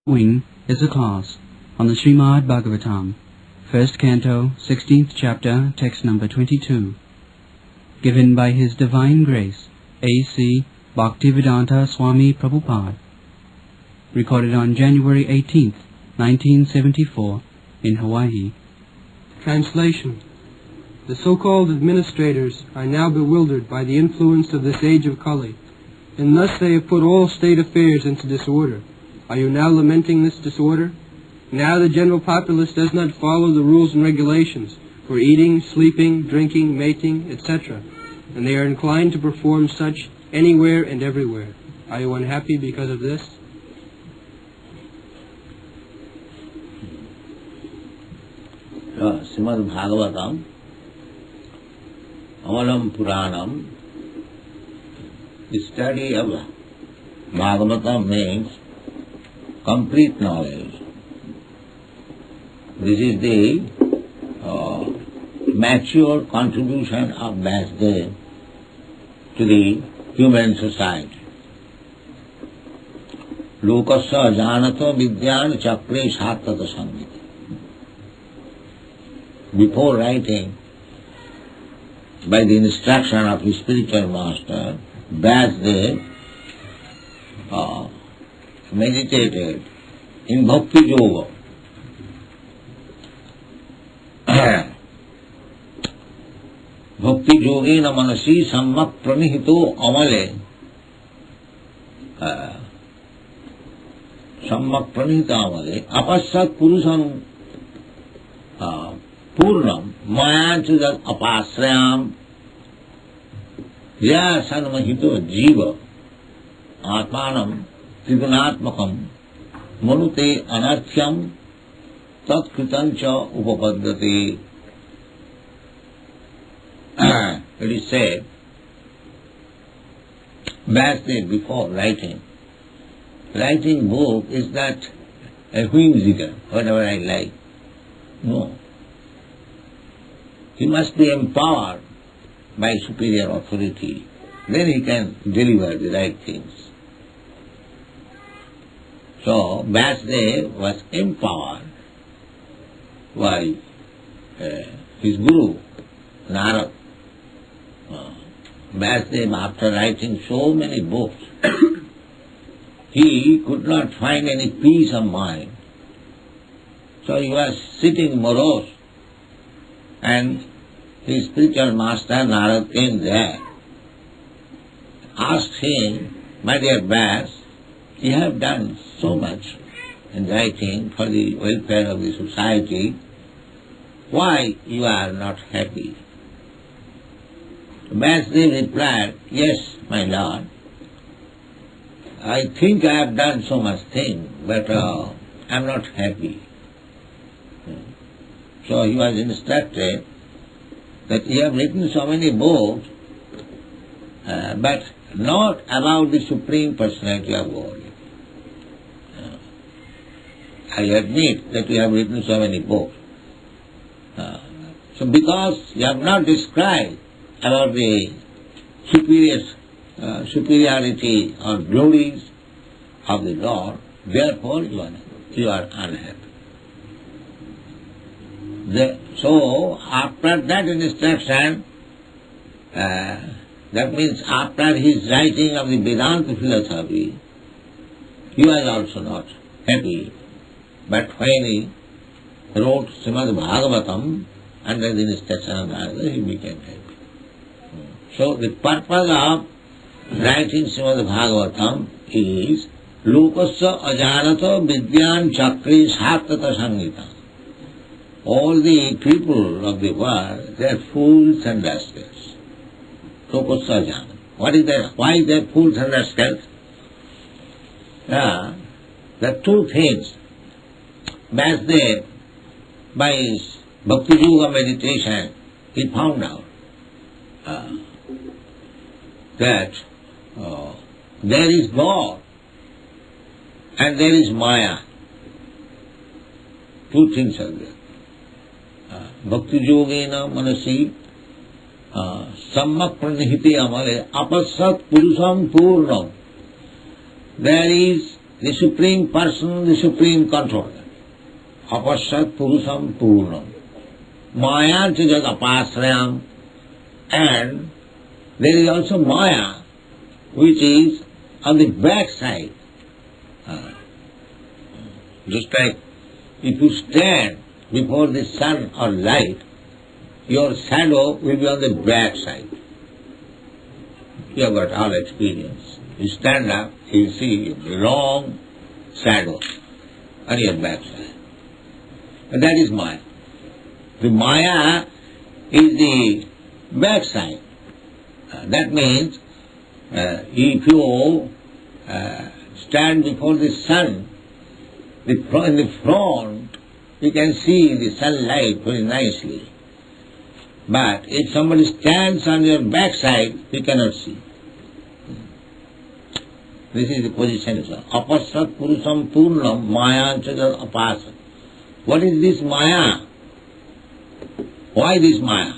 Wing is a class on the Srimad Bhagavatam, first canto, 16th chapter, text number 22, given by His Divine Grace, A.C. Bhaktivedanta Swami Prabhupada, recorded on January 18th, 1974, in Hawaii. Translation. The so-called administrators are now bewildered by the influence of this age of Kali, and thus they have put all state affairs into disorder. Are you now lamenting this disorder? Now the general populace does not follow the rules and regulations for eating, sleeping, drinking, mating, etc., and they are inclined to perform such anywhere and everywhere. Are you unhappy because of this? Srimad Bhagavatam, Amalam Puranam, the study of Bhagavatam means complete knowledge. This is the mature contribution of Vyasadeva to the human society. Lokasya janata vidyan chakre satata sangita. Before writing, by the instruction of his spiritual master, Vyasadeva meditated in bhakti yoga. Bhakti yogena manasi sammak pranihito amale. Sammak pranihito amale apassat purusam purnam mayanchujat apasrayam ya sanmahito jiva atmanam trigunatmakam manute anarthyam tatkritancha upapaddati. It is said, Vyasadeva before writing book is not a whimsical, whatever I like. No. He must be empowered by superior authority. Then he can deliver the right things. So Vyasadeva was empowered by his guru, Narad. Vyasadeva, after writing so many books, he could not find any peace of mind. So he was sitting morose, and his spiritual master Narad came there, asked him, "My dear Vyas, you have done so much in writing for the welfare of the society. Why you are not happy?" Vyasadeva replied, "Yes, my lord, I think I have done so much thing, but I am not happy." So he was instructed that you have written so many books, but not about the Supreme Personality of God. I admit that you have written so many books. So because you have not described about the superiority or glories of the Lord, therefore you are unhappy. So after that instruction, that means after his writing of the Vedanta philosophy, he was also not happy. But when he wrote Srimad Bhagavatam under the instruction of Narada, he became happy. So the purpose of writing Srimad Bhagavatam is Lokasya ajanata vidyan chakri satata sangita. All the people of the world, they are fools and rascals. Lokasya ajanata. What is that? Why they are fools and rascals? There are two things. Vyasadeva, by his bhakti yoga meditation, he found out that there is God and there is Maya. Two things are there. Bhakti yogena manasi sammak pranihiti amale apassat purusam purnam. There is the Supreme Person, the Supreme Controller. Apasat Purusam Purnam. Maya Chajat Apasrayam. And there is also Maya, which is on the back side. Just like if you stand before the sun or light, your shadow will be on the back side. You have got all experience. You stand up, you see a long shadow on your back side. And that is Maya. The Maya is the back side. That means if you stand before the sun, in the front you can see the sunlight very nicely. But if somebody stands on your backside, you cannot see. This is the position. Apasat Purusam Purnam Maya Chajat Apasat. What is this Maya? Why this Maya?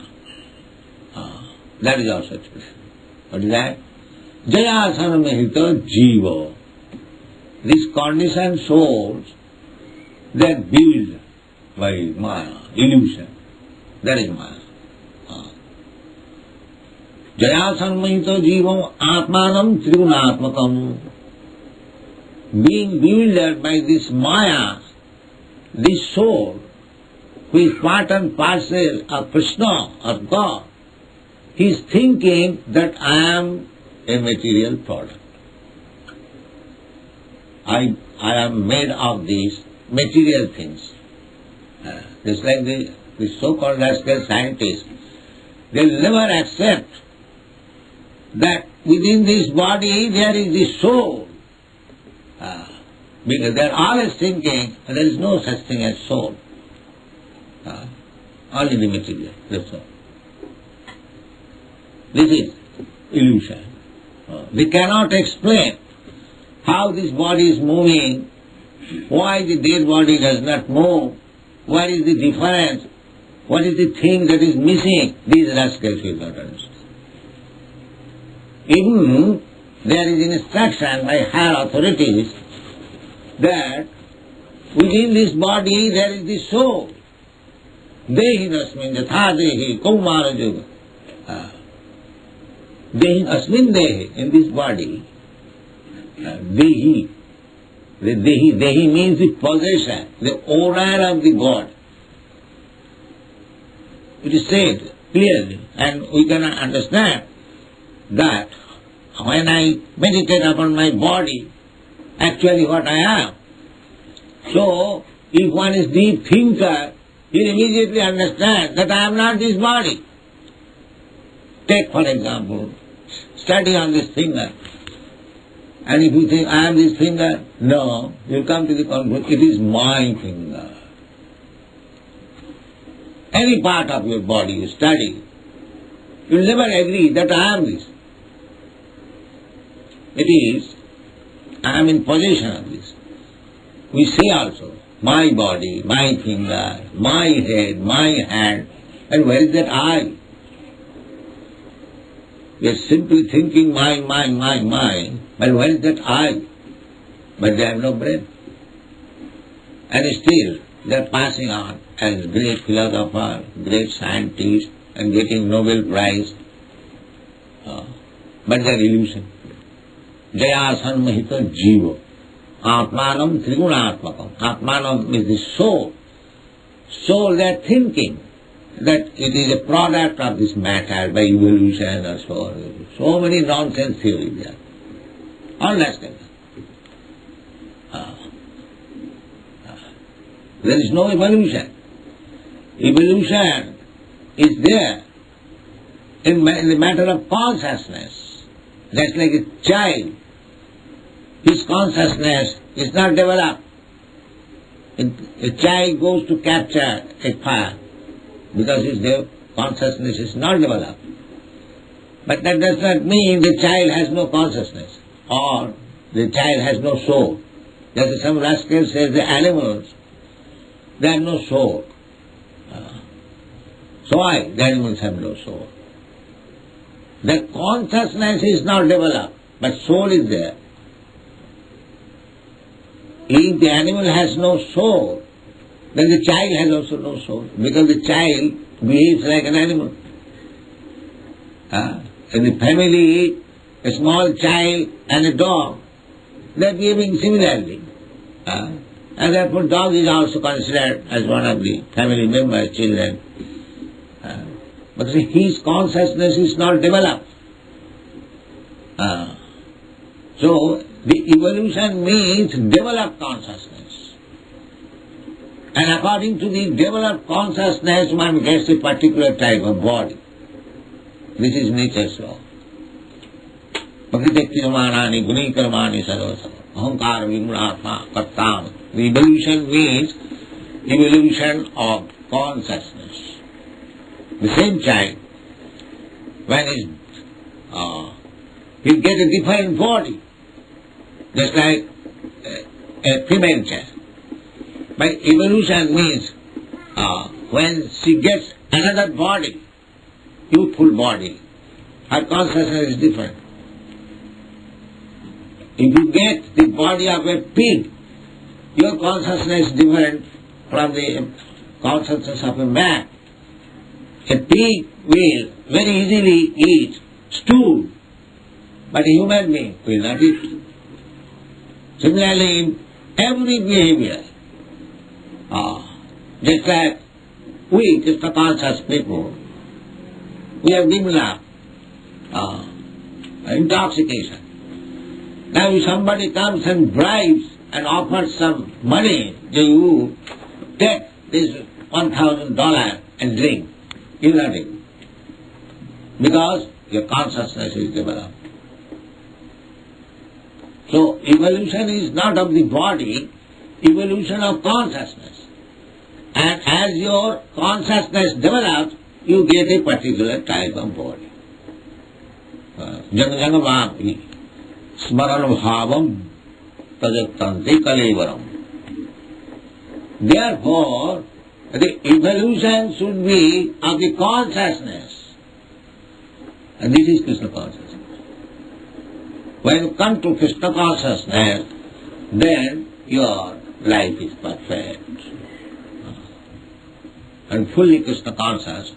That is also expression. What is that? Jayasana Mahita Jiva. These conditioned souls, they are built by Maya, illusion. That is Maya. Jayasana Mahita Jiva Atmanam Trigunatmakam. Being bewildered by this Maya, this soul, who is part and parcel of Krishna or God, he is thinking that I am a material product. I am made of these material things. Just like the so-called rascal scientists, they will never accept that within this body there is the soul. Because they are always thinking there is no such thing as soul. Only the material, that's all. This is illusion. They cannot explain how this body is moving, why the dead body does not move, what is the difference, what is the thing that is missing. These rascals will not understand. Even there is instruction by higher authorities that within this body there is the soul. Dehi nasmin yatha dehi kaumara yoga. Dehi asmin dehi, in this body. Dehi. The dehi means the possession, the owner of the God. It is said clearly, and we can understand that when I meditate upon my body, actually what I am. So, if one is deep thinker, he will immediately understand that I am not this body. Take for example, study on this finger. And if you think, I am this finger, no, you will come to the conclusion, it is my finger. Any part of your body you study, you will never agree that I am this. It is, I am in possession of this. We say also, my body, my finger, my head, my hand, and where is that I? We are simply thinking my, but where is that I? But they have no brain. And still they are passing on as great philosopher, great scientist, and getting Nobel Prize. But they are illusion. Jaya sanmahita jiva. Atmanam trigunatmakam. Atmanam is the soul. Soul, they are thinking that it is a product of this matter by evolution or so on. So many nonsense theories there. All that kind. There is no evolution. Evolution is there in the matter of consciousness. Just like a child, his consciousness is not developed. A child goes to capture a fire because his consciousness is not developed. But that does not mean the child has no consciousness or the child has no soul. Just as some rascal says the animals, they have no soul. So why? The animals have no soul. The consciousness is not developed, but soul is there. if the animal has no soul, then the child has also no soul, because the child behaves like an animal. In the family, a small child and a dog, they are behaving similarly. And therefore dog is also considered as one of the family members, children. But his consciousness is not developed. So the evolution means developed consciousness. And according to the developed consciousness, one gets a particular type of body. This is nature's law. Prakritekriyamanani gunikarmani sarvasam ahankara vimurātma kartam. The evolution means evolution of consciousness. The same child, when he get a different body, just like a female child. By evolution means when she gets another body, youthful body, her consciousness is different. If you get the body of a pig, your consciousness is different from the consciousness of a man. A pig will very easily eat stool, but a human being will not eat. Similarly, in every behavior, just like we, Krishna conscious people, we have developed intoxication. Now if somebody comes and bribes and offers some money, you take this $1,000 and drink. You will not drink. Because your consciousness is developed. So evolution is not of the body, evolution of consciousness. And as your consciousness develops, you get a particular type of body. Janga smaran bhavam tajaktanti kalevaram. Therefore, the evolution should be of the consciousness. And this is Krishna consciousness. When you come to Krishna consciousness, then your life is perfect. And fully Krishna conscious,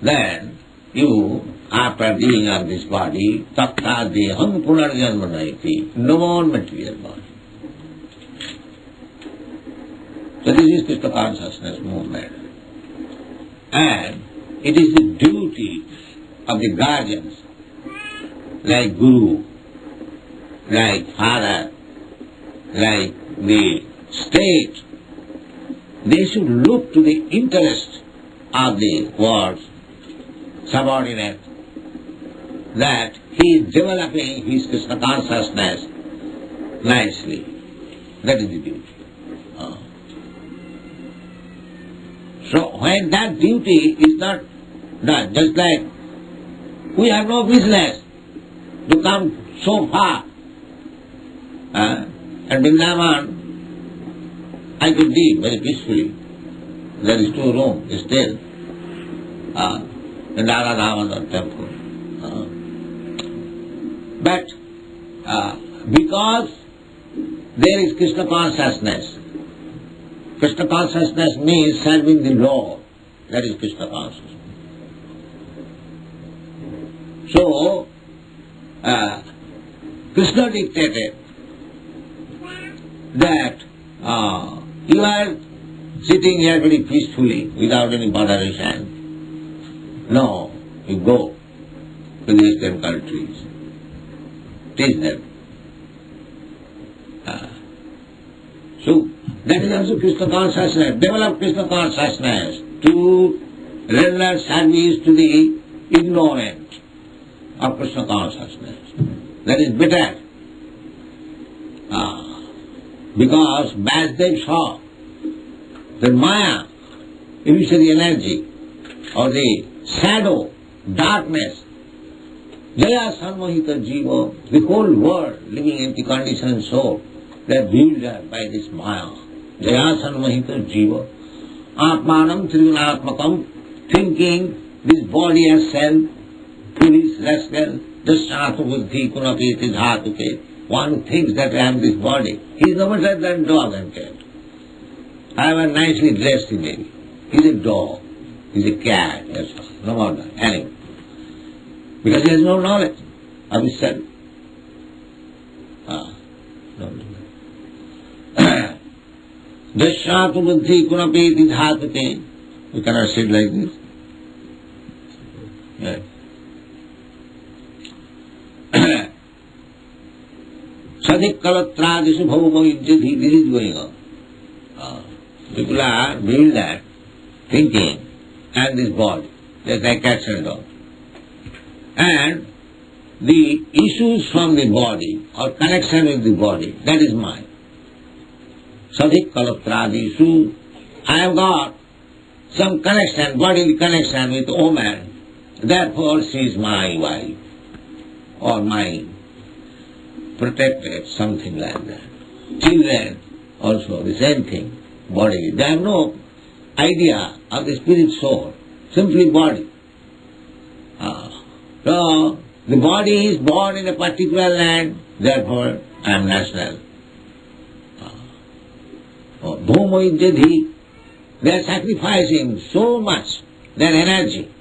then you, after being of this body, tatta deham punarjanmanaiti, no more material body. So this is Krishna consciousness movement. And it is the duty of the guardians, like Guru, like Father, like the state. They should look to the interest of the world's subordinate, that he is developing his Krishna consciousness nicely. That is the duty. So when that duty is not done, just like we have no business to come so far, and Vrindavan I could live very peacefully. There is 2 rooms still in Radha temple. But because there is Krishna consciousness means serving the Lord. That is Krishna consciousness. So, Krishna dictated that you are sitting here very peacefully without any botheration. No, you go to the Eastern countries. Teach them. So, that is also Krishna consciousness. Develop Krishna consciousness to render service to the ignorant of Krishna consciousness. That is better. Because Vasudev saw the Maya, illusory energy, or the shadow, darkness, Jaya Sanmohita Jiva, the whole world living in the conditioned soul, they are bewildered by this Maya. Jaya Sanmohita Jiva, Atmanam Trigunatmakam, thinking this body as self, foolish, rascal, Dashanatu Buddhi Kunapiti Dhatuke, one who thinks that I am this body. He is no better than dog and cat. I have a nicely dressed image. He is a dog. He is a cat. That's all. No more than animal. Because he has no knowledge of himself. Dasyatu buddhi kunapeti dhatate. You cannot sit like this. Yes. Sadik kalatradisu bhavama yujjati. This is going on. People are bewildered, thinking, and this body, just like cats and dogs. And the issues from the body, or connection with the body, that is mine. Sadik kalatradisu. I have got some connection, bodily connection with woman. Therefore she is my wife, or my protected, something like that. Children also the same thing, body. They have no idea of the spirit soul, simply body. So the body is born in a particular land, therefore I am national. Bhuma Ijjadhi, they are sacrificing so much their energy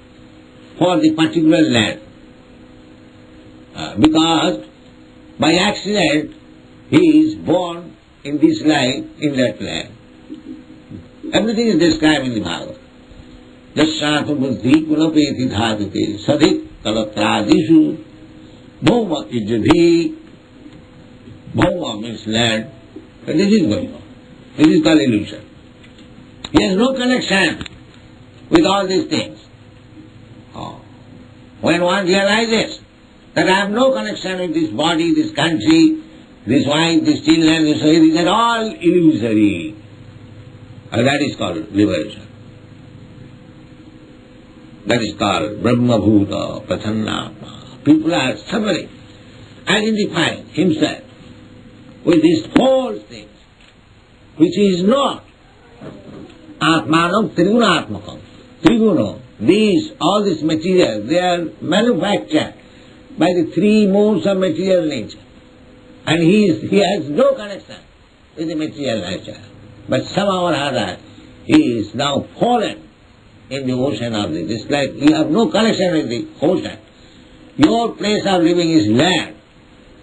for the particular land. Because by accident he is born in this life, in that land. Everything is described in the Bhagavad. Dasyatu buddhi kunapeti dhātate sadik kalatrādishu bhuma ijjadhi. Bhuma means land. And this is going on. This is called illusion. He has no connection with all these things. When one realizes that I have no connection with this body, this country, this wife, this children, this these are all illusory. That is called liberation. That is called Brahma Bhuta Pratannatma. People are suffering, identifying himself with these false things, which is not Atmanam Trigunatmakam. Triguna, these, all this material, they are manufactured by the three modes of material nature. And he has no connection with the material nature. But somehow or other, he is now fallen in the ocean of this. It's like you have no connection with the ocean. Your place of living is land.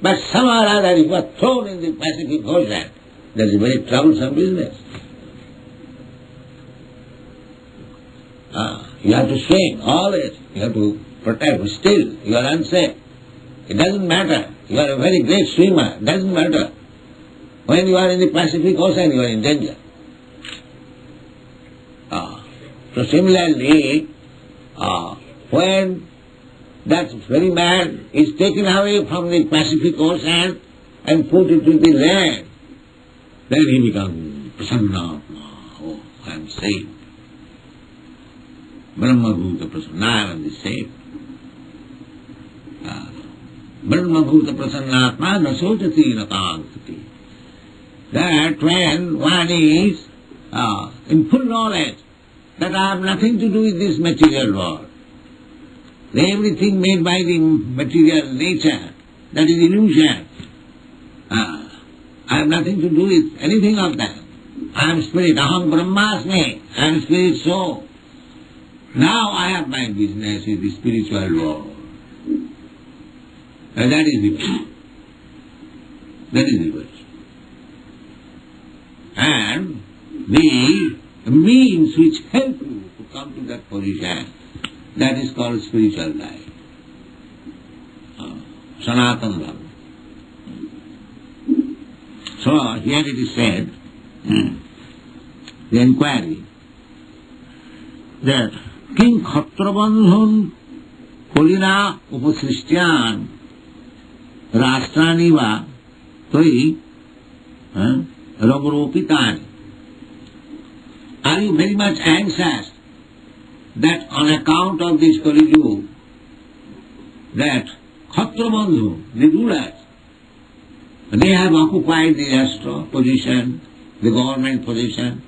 But somehow or other, if you are thrown in the Pacific Ocean, that is a very troublesome business. You have to swim always. You have to protect. But still, you are unsafe. It doesn't matter. You are a very great swimmer. It doesn't matter. When you are in the Pacific Ocean, you are in danger. So similarly, when that very man is taken away from the Pacific Ocean and put into the land, then he becomes prasanna. Oh, I am saved. Brahma Bhuta Prasanna, I am saved. Brahma Bhuta Prasannatma nasotati natangati. That when one is in full knowledge that I have nothing to do with this material world, everything made by the material nature, that is illusion. I have nothing to do with anything of that. I am spirit, aham brahmasmi, I am spirit soul. Now I have my business with the spiritual world. And that is the verse. That is the verse. And the means which help you to come to that position, that is called spiritual life. Sanatana Dharma. So here it is said, the inquiry, that King Khatrabandhun Kolina Upasrishtiyan Rashtraniva Toi Ragropitani. Are you very much anxious that on account of this Kali Yuga, that Khatrabandhu, the rulers, they have occupied the Rashtra position, the government position.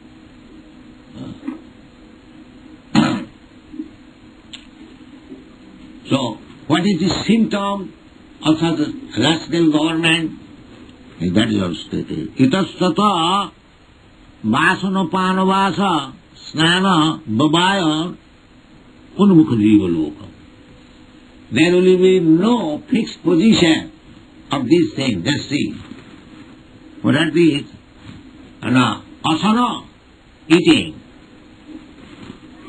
So, what is the symptom of such a rascal government? That is also stated. Itassata vasana panavasa snana babaya unmukha jiva loka. There will be no fixed position of these things. Just see. What are these? Asana, eating.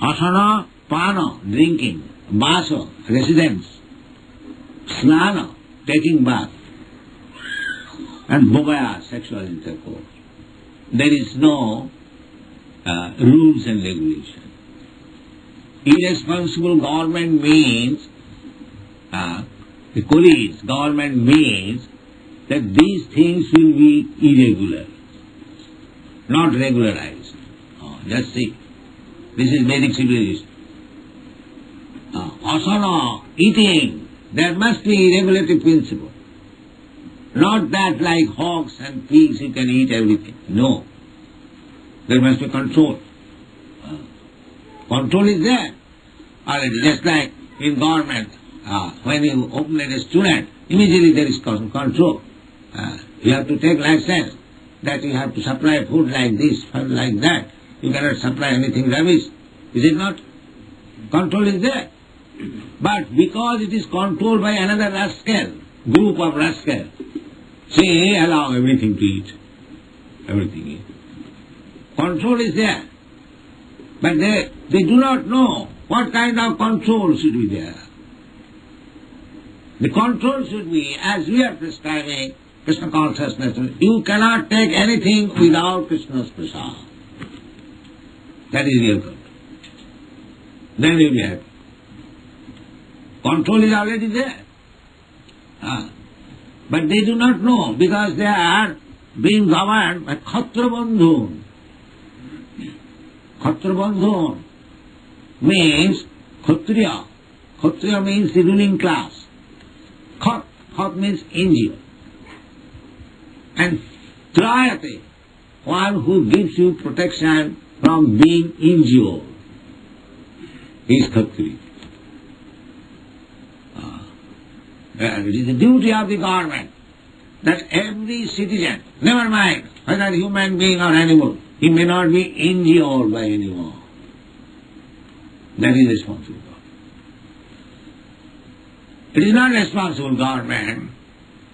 Asana, pana, drinking. Vasa, residence. Snana, taking bath. And bhavaya, sexual intercourse. There is no rules and regulations. Irresponsible government means, the police government means that these things will be irregular, not regularized. Just see. This is Vedic civilization. Asana, eating, there must be regulative principle. Not that like hogs and pigs you can eat everything. No. There must be control. Control is there already. Just like in government, when you open a restaurant, immediately there is control. You have to take license that you have to supply food like this, food like that. You cannot supply anything rubbish. Is it not? Control is there. But because it is controlled by another rascal, group of rascals, say allow everything to eat. Everything. Control is there. But they do not know what kind of control should be there. The control should be, as we are prescribing Krishna consciousness, you cannot take anything without Krishna's prasad. That is real control. Then you will be happy. Control is already there. But they do not know because they are being governed by Kshatra Bandhun. Kshatra Bandhun means Kshatriya. Kshatriya means the ruling class. Khat means injure. And Trayate, one who gives you protection from being injured, is Kshatriya. It is the duty of the government that every citizen, never mind whether human being or animal, he may not be injured by anyone. That is responsible government. It is not responsible government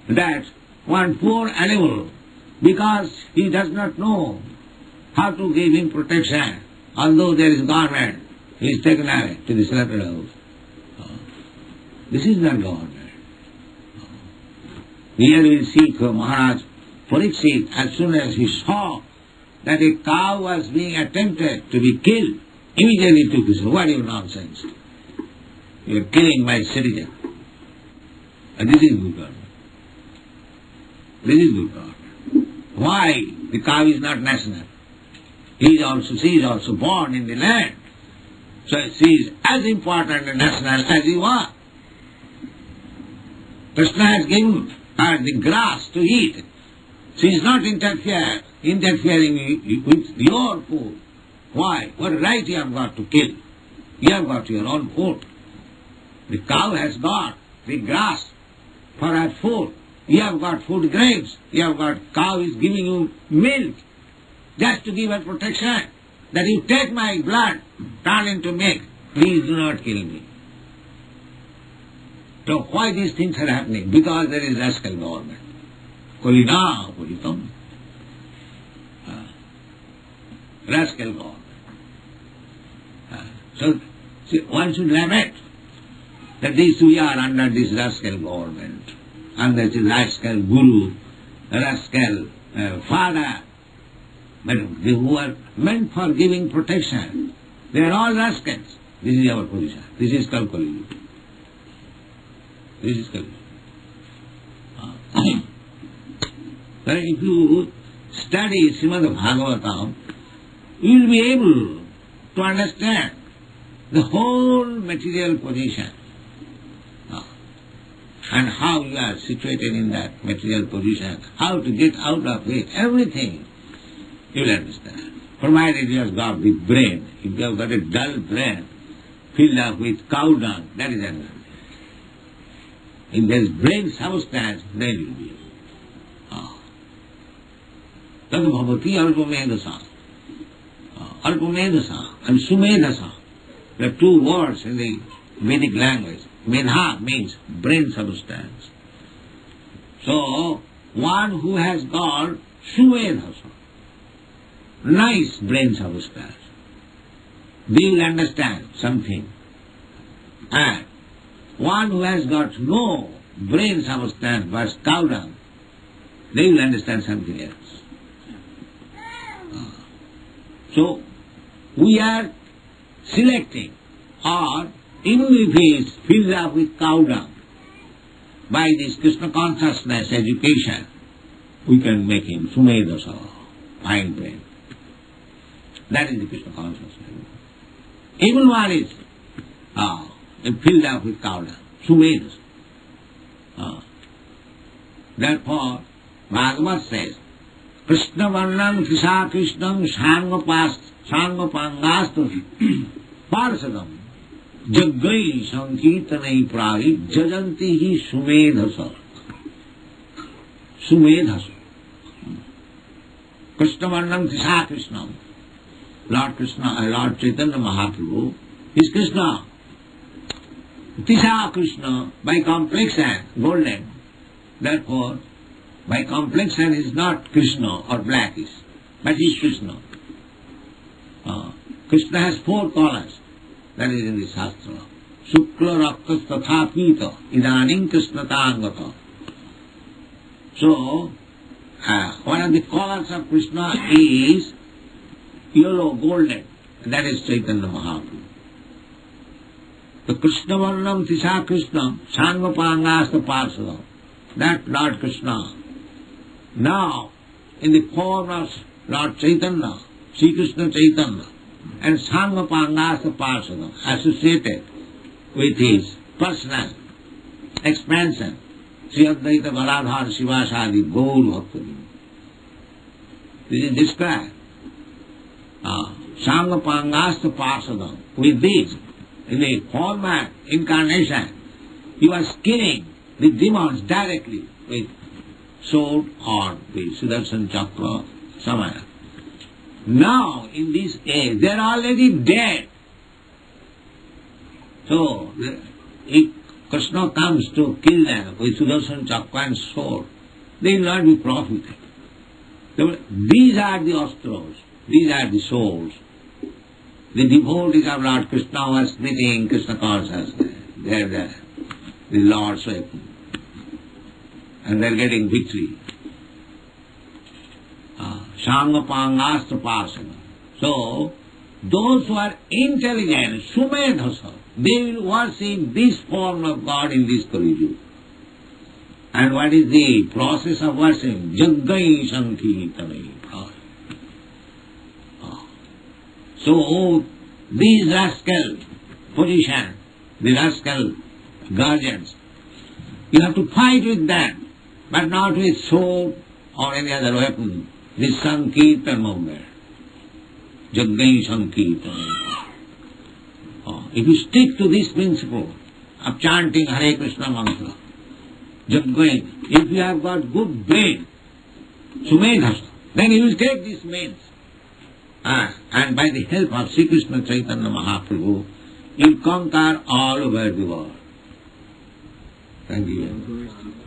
that one poor animal, because he does not know how to give him protection, although there is government, he is taken away to the slaughterhouse. This is not government. Here we see Maharaj Pariksit, as soon as he saw that a cow was being attempted to be killed, immediately took his, what is nonsense? You are killing my citizen. And this is good government. This is good government. Why? The cow is not national. She is also born in the land. So she is as important and national as you are. Krishna has given her the grass to eat. She is not interfering with your food. Why? What right you have got to kill? You have got your own food. The cow has got the grass for her food. You have got food grains. You have got cow is giving you milk just to give her protection. That you take my blood, turn into milk. Please do not kill me. So why these things are happening? Because there is rascal government. Kolina Politam. Rascal government. So one should lament that we are under this rascal government, under this rascal guru, rascal father, but they who are meant for giving protection, they are all rascals. This is our position. This is Kalkali. This is Kalkali. But if you study Srimad Bhagavatam, you will be able to understand the whole material position and how you are situated in that material position, how to get out of it, everything you will understand. Provided you have got the brain, if you have got a dull brain filled up with cow dung, that is another thing. If there is brain substance, then you will be able. Tad bhavati alpamedasa. Alpamedasa and sumedasa. There are two words in the Vedic language. Medha means brain substance. So, one who has got sumedasa, nice brain substance, they will understand something. And one who has got no brain substance but cow dung, they will understand something else. So, we are selecting, or even if he is filled up with cow dung, by this Krishna consciousness education, we can make him sumedasa, fine brain. That is the Krishna consciousness. Even one is filled up with cow dung, sumedasa. Therefore, Bhagavad says, Krishna varnam kisa krishnam sangapangastu parsadam jaggai sankirtanai prahi jajanti hi sumedhasa. Sumedhasa. Krishna varnam kisa krishnam. Lord Krishna, Lord Chaitanya Mahaprabhu is Krishna. Tisa Krishna, by complexion, golden. Therefore, by complexion is not Krishna or blackish, but is Krishna. Krishna has four colors. That is in the Shastra. Shukla raktas tatha pita idanim Krishna tangata. So, one of the colors of Krishna is yellow, golden. That is Chaitanya Mahaprabhu. The Krishna varnam tisa Krishna sangapangasya parsadam. That Lord Krishna, now in the form of Lord Chaitanya, Sri Krishna Chaitanya, and Sangapangasya Parsadam, associated with his personal expansion, Sri Advaita Galadhar Sivasadi Gaur Bhakti. This is described. Sangapangasya Parsadam. With this, in the former incarnation, he was killing the demons directly with sword or with Sudarshan Chakra, somewhere. Now, in this age, they are already dead. So, if Krishna comes to kill them with Sudarshan Chakra and sword, they will not be profited. These are the astros, these are the souls. The devotees of Lord Krishna who are splitting Krishna consciousness. They are the Lord's weapon. And they are getting victory. Sangapangastra Parsana. So, those who are intelligent, sumedhasa, they will worship this form of God in this Kali. And what is the process of worship? Jaggai sankirtanai. So, these rascal position, the rascal guardians, you have to fight with them, but not with sword or any other weapon. This Sankirtan movement. Jaggai Sankirtan. If you stick to this principle of chanting Hare Krishna mantra, Jaggai, if you have got good brain, sumedhasa, then you will take this means. And by the help of Sri Krishna Chaitanya Mahaprabhu, you will conquer all over the world. Thank you.